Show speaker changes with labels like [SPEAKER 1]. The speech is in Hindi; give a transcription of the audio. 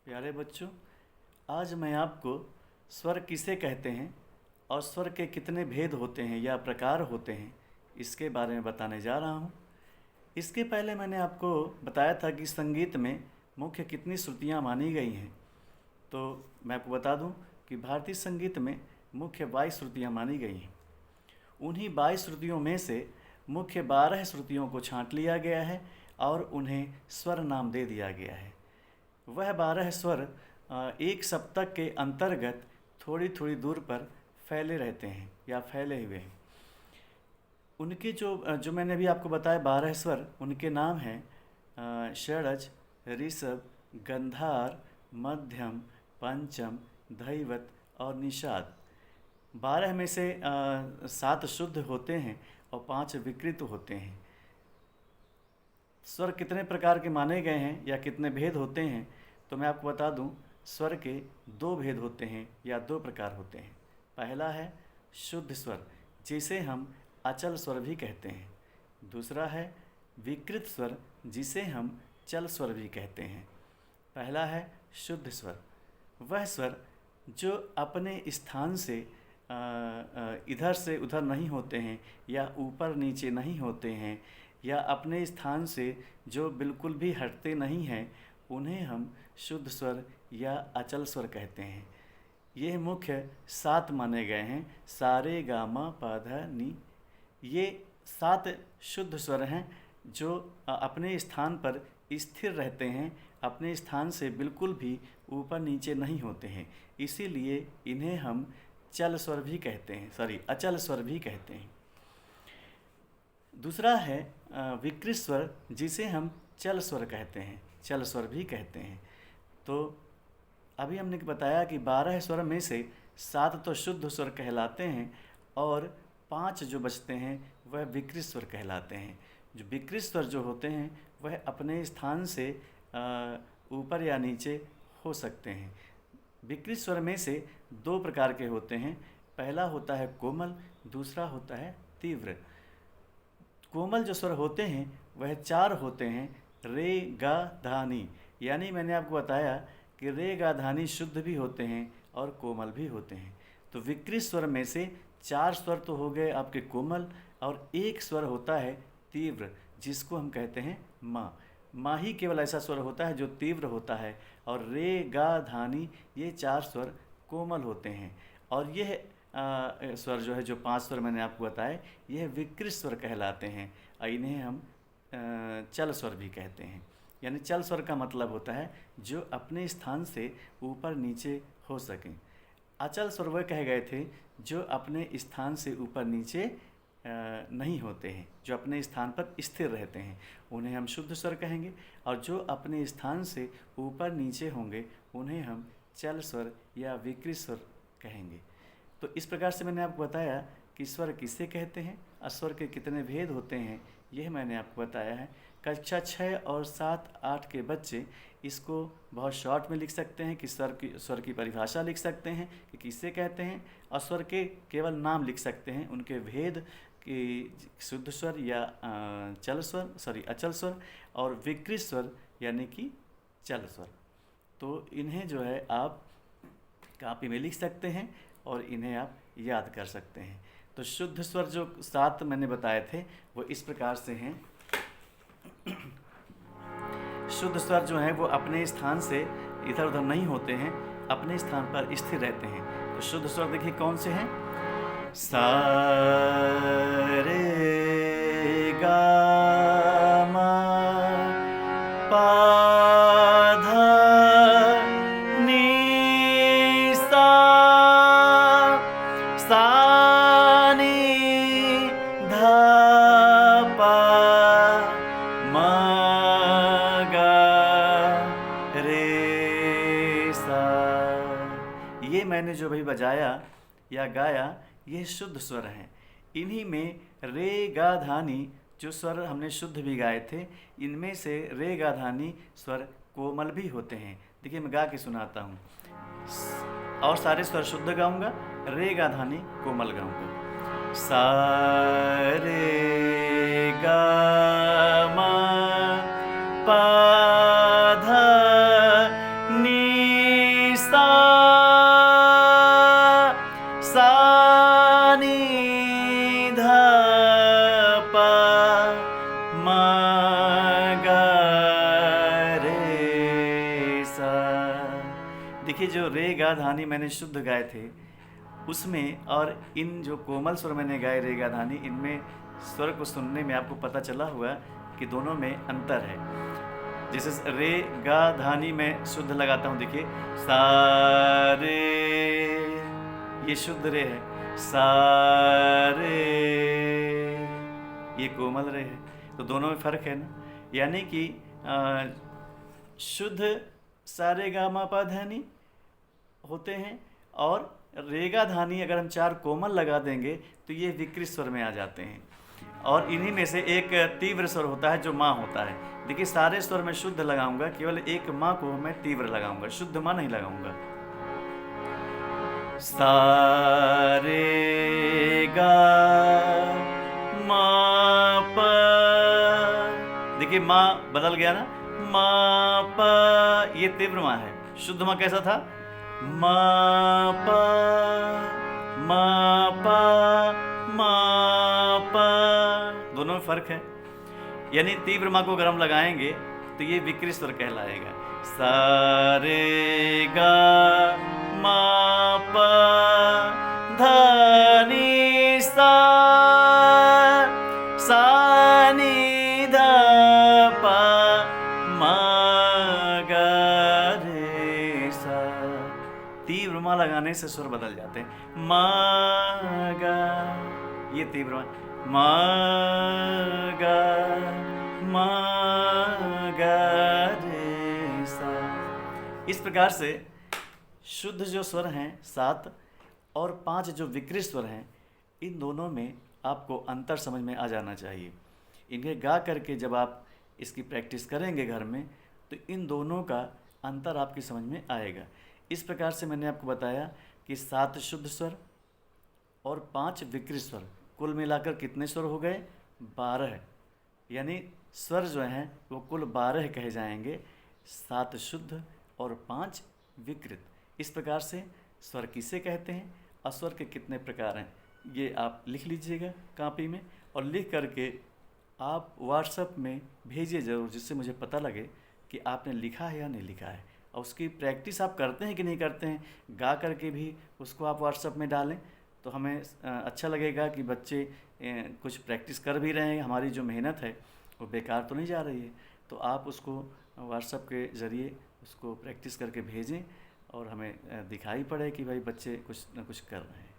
[SPEAKER 1] प्यारे बच्चों, आज मैं आपको स्वर किसे कहते हैं और स्वर के कितने भेद होते हैं या प्रकार होते हैं, इसके बारे में बताने जा रहा हूँ। इसके पहले मैंने आपको बताया था कि संगीत में मुख्य कितनी श्रुतियाँ मानी गई हैं। तो मैं आपको बता दूं कि भारतीय संगीत में मुख्य 22 श्रुतियाँ मानी गई हैं। उन्हीं 22 श्रुतियों में से मुख्य 12 श्रुतियों को छांट लिया गया है और उन्हें स्वर नाम दे दिया गया है। वह 12 स्वर एक सप्तक के अंतर्गत थोड़ी थोड़ी दूर पर फैले रहते हैं या फैले हुए हैं। उनके जो मैंने अभी आपको बताया 12 स्वर, उनके नाम हैं षडज, ऋषभ, गंधार, मध्यम, पंचम, धैवत और निषाद। 12 में से 7 शुद्ध होते हैं और 5 विकृत होते हैं। स्वर कितने प्रकार के माने गए हैं या कितने भेद होते हैं, तो मैं आपको बता दूं, स्वर के 2 भेद होते हैं या 2 प्रकार होते हैं। पहला है शुद्ध स्वर, जिसे हम अचल स्वर भी कहते हैं। दूसरा है विकृत स्वर, जिसे हम चल स्वर भी कहते हैं। पहला है शुद्ध स्वर, वह स्वर जो अपने स्थान से इधर से उधर नहीं होते हैं या ऊपर नीचे नहीं होते हैं या अपने स्थान से जो बिल्कुल भी हटते नहीं हैं, उन्हें हम शुद्ध स्वर या अचल स्वर कहते हैं। ये मुख्य 7 माने गए हैं, सा रे गा मा पा धा नी। ये 7 शुद्ध स्वर हैं जो अपने स्थान पर स्थिर रहते हैं, अपने स्थान से बिल्कुल भी ऊपर नीचे नहीं होते हैं। इसीलिए इन्हें हम चल स्वर भी कहते हैं, अचल स्वर भी कहते हैं। दूसरा है विकृत स्वर, जिसे हम चल स्वर कहते हैं, चल स्वर भी कहते हैं। तो अभी हमने बताया कि 12 स्वर में से 7 तो शुद्ध स्वर कहलाते हैं और 5 जो बचते हैं वह विकृत स्वर कहलाते हैं। जो विकृत स्वर जो होते हैं वह अपने स्थान से ऊपर या नीचे हो सकते हैं। विकृत स्वर में से 2 प्रकार के होते हैं। पहला होता है कोमल, दूसरा होता है तीव्र। कोमल जो स्वर होते हैं वह 4 होते हैं, रे गा धा नी। यानी मैंने आपको बताया कि रे गा धा नी शुद्ध भी होते हैं और कोमल भी होते हैं। तो विकृत स्वर में से 4 स्वर तो हो गए आपके कोमल और 1 स्वर होता है तीव्र, जिसको हम कहते हैं माँ। माँ ही केवल ऐसा स्वर होता है जो तीव्र होता है और रे गा धा नी ये 4 स्वर कोमल होते हैं। और यह स्वर जो है, जो 5 स्वर मैंने आपको बताए, यह विकृत स्वर कहलाते हैं और इन्हें हम चल स्वर भी कहते हैं। यानी चल स्वर का मतलब होता है जो अपने स्थान से ऊपर नीचे हो सकें। अचल स्वर वह कहे गए थे जो अपने स्थान से ऊपर नीचे नहीं होते हैं, जो अपने स्थान पर स्थिर रहते हैं, उन्हें हम शुद्ध स्वर कहेंगे। और जो अपने स्थान से ऊपर नीचे होंगे उन्हें हम चल स्वर या विकृत स्वर कहेंगे। तो इस प्रकार से मैंने आपको बताया कि स्वर किसे कहते हैं और स्वर के कितने भेद होते हैं, यह मैंने आपको बताया है। कक्षा 6 और 7, 8 के बच्चे इसको बहुत शॉर्ट में लिख सकते हैं कि स्वर की परिभाषा लिख सकते हैं कि किसे कहते हैं, और स्वर के केवल नाम लिख सकते हैं, उनके भेद कि शुद्ध स्वर या अचल स्वर और विकृत स्वर यानी कि चल स्वर। तो इन्हें जो है आप कॉपी में लिख सकते हैं और इन्हें आप याद कर सकते हैं। तो शुद्ध स्वर जो 7 मैंने बताए थे वो इस प्रकार से हैं। शुद्ध स्वर जो हैं वो अपने स्थान से इधर उधर नहीं होते हैं, अपने स्थान पर स्थिर रहते हैं। तो शुद्ध स्वर देखिए कौन से हैं, सा रे गा मा पा धा नी सा, सा नी धा पा मा गा रे सा। ये मैंने जो भी बजाया या गाया ये शुद्ध स्वर हैं। इन्हीं में रे गा धा नी जो स्वर हमने शुद्ध भी गाए थे, इनमें से रे गा धा नी स्वर कोमल भी होते हैं। देखिए मैं गा के सुनाता हूँ, और सारे स्वर शुद्ध गाऊंगा, रे गा धा नी कोमल गाऊंगा। सा रे गा मा पा धा नी देखिए जो रे गा धानी मैंने शुद्ध गाए थे उसमें और इन जो कोमल स्वर मैंने गाए रे गा धानी, इनमें स्वर को सुनने में आपको पता चला होगा कि दोनों में अंतर है। जैसे रे गा धानी में शुद्ध लगाता हूँ, देखिए सा रे, ये शुद्ध रे है, सा रे ये कोमल रे है, तो दोनों में फर्क है ना। यानी कि शुद्ध सा रे गा मा पा धा नी होते हैं और रेगा धानी अगर हम 4 कोमल लगा देंगे तो ये विकृत स्वर में आ जाते हैं। और इन्हीं में से एक तीव्र स्वर होता है जो माँ होता है। देखिए सारे स्वर में शुद्ध लगाऊंगा, केवल एक माँ को मैं तीव्र लगाऊंगा, शुद्ध माँ नहीं लगाऊंगा। सा रे गा मा पा, देखिए माँ बदल गया ना, मा पा ये तीव्र माँ है। शुद्ध माँ कैसा था, मा पा मा पा मा पा, दोनों में फर्क है। यानी तीव्र माँ को अगर हम लगाएंगे तो ये विकृत स्वर कहलाएगा। सा रे गा मा पा धा नी सा, सा नी धा पा मा गा रे सा। तीव्र माँ लगाने से स्वर बदल जाते हैं। मा गा ये तीव्र मा गा मा गा रे सा। इस प्रकार से शुद्ध जो स्वर हैं 7 और 5 जो विकृत स्वर हैं, इन दोनों में आपको अंतर समझ में आ जाना चाहिए। इन्हें गा करके जब आप इसकी प्रैक्टिस करेंगे घर में तो इन दोनों का अंतर आपकी समझ में आएगा। इस प्रकार से मैंने आपको बताया कि 7 शुद्ध स्वर और 5 विकृत स्वर, कुल मिलाकर कितने स्वर हो गए, 12। यानी स्वर जो हैं वो कुल 12 कहे जाएंगे, 7 शुद्ध और 5 विकृत। इस प्रकार से स्वर किसे कहते हैं और स्वर के कितने प्रकार हैं, ये आप लिख लीजिएगा कॉपी में और लिख करके आप व्हाट्सएप में भेजिए ज़रूर, जिससे मुझे पता लगे कि आपने लिखा है या नहीं लिखा है। और उसकी प्रैक्टिस आप करते हैं कि नहीं करते हैं, गा करके भी उसको आप व्हाट्सएप में डालें तो हमें अच्छा लगेगा कि बच्चे कुछ प्रैक्टिस कर भी रहे हैं, हमारी जो मेहनत है वो बेकार तो नहीं जा रही है। तो आप उसको व्हाट्सएप के ज़रिए उसको प्रैक्टिस करके भेजें और हमें दिखाई पड़े कि भाई बच्चे कुछ न कुछ कर रहे हैं।